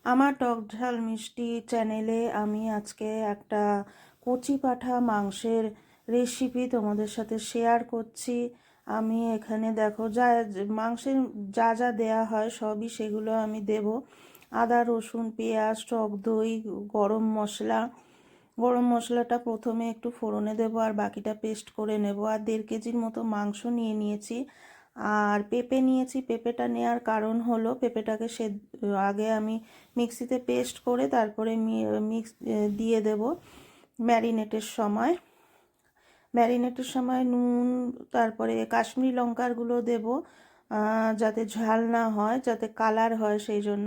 আমার টক ঝাল মিষ্টি চ্যানেলে আমি আজকে একটা কচি পাঁঠা মাংসের রেসিপি তোমাদের সাথে শেয়ার করছি। আমি এখানে দেখো মাংসের যা যা দেয়া হয় সবই সেগুলো আমি দেব। আদা, রসুন, পেঁয়াজ, টক দই, গরম মশলা। গরম মশলাটা প্রথমে একটু ফোড়নে দেবো আর বাকিটা পেস্ট করে নেব। আর 1.5 কেজির মতো মাংস নিয়েছি। আর পেঁপে নিয়েছি। পেঁপেটা নেওয়ার কারণ হলো পেঁপেটাকে আগে আমি মিক্সিতে পেস্ট করে তারপরে দিয়ে দেব ম্যারিনেটের সময় নুন, তারপরে কাশ্মীরি লঙ্কার গুঁড়ো দেব, যাতে ঝাল না হয়, যাতে কালার হয় সেই জন্য।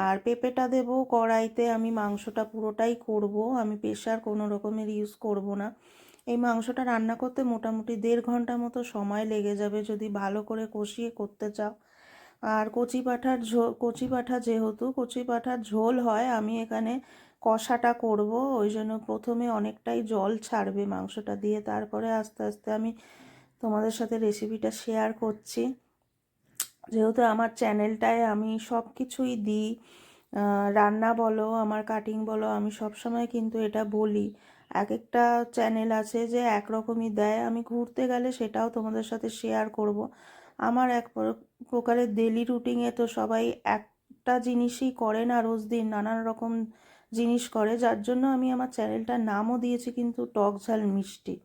আর পেঁপেটা দেব কড়াইতে। আমি মাংসটা পুরোটাই করব, আমি প্রেশার কোনো রকমের ইউজ করব না। এই মাংসটা রান্না করতে মোটামুটি 1.5 ঘন্টা মতো সময় লেগে যাবে যদি ভালো করে কষিয়ে করতে চাও। আর কচি পাঁঠা যেহেতু কচি পাঁঠার ঝোল হয়, আমি এখানে কষাটা করব, ওই জন্য প্রথমে অনেকটাই জল ছাড়বে মাংসটা দিয়ে, তারপরে আস্তে আস্তে আমি তোমাদের সাথে রেসিপিটা শেয়ার করছি। যেহেতু আমার চ্যানেলটায় আমি সব কিছুই দিই, রান্না বলো, আমার কাটিং বলো, আমি সব সময় কিন্তু এটা বলি। এক একটা চ্যানেল আছে যে একরকমই দেয়, আমি ঘুরতে গেলে সেটাও তোমাদের সাথে শেয়ার করব। আমার এক প্রকারের ডেলি রুটিনে তো সবাই একটা জিনিসই করে না, রোজ দিন নানান রকম জিনিস করে, যার জন্য আমি আমার চ্যানেলটার নামও দিয়েছি কিন্তু টক ঝাল মিষ্টি।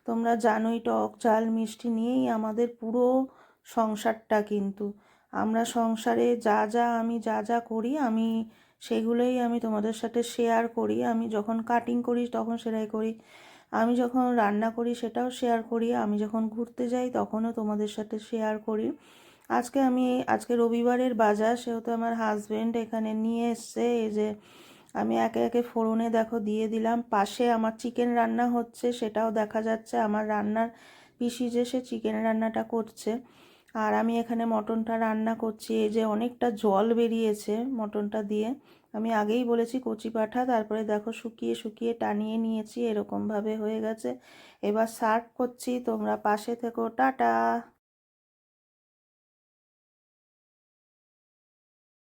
তোমরা জানোই টক ঝাল মিষ্টি নিয়েই আমাদের পুরো সংসারটা। কিন্তু আমরা সংসারে আমি যা যা করি আমি সেগুলোই আমি তোমাদের সাথে শেয়ার করি। আমি যখন কাটিং করি তখন সেটাই করি, আমি যখন রান্না করি সেটাও শেয়ার করি, আমি যখন ঘুরতে যাই তখনও তোমাদের সাথে শেয়ার করি। আজকে রবিবারের বাজার, সেহেতু আমার হাজব্যান্ড এখানে নিয়ে এসছে। এই যে আমি একে একে ফোড়নে দেখো দিয়ে দিলাম। পাশে আমার চিকেন রান্না হচ্ছে, সেটাও দেখা যাচ্ছে। আমার রান্নার পিসি যে সে চিকেন রান্নাটা করছে, আর আমি এখানে মটনটা রান্না করছি। এই যে অনেকটা জল বেরিয়েছে মটনটা দিয়ে। আমি আগেই বলেছি কচি পাঁঠা, তারপরে দেখো শুকিয়ে শুকিয়ে টানিয়ে নিয়েছি, এরকমভাবে হয়ে গেছে। এবার সার্ভ করছি, তোমরা পাশে থেকো। টাটা।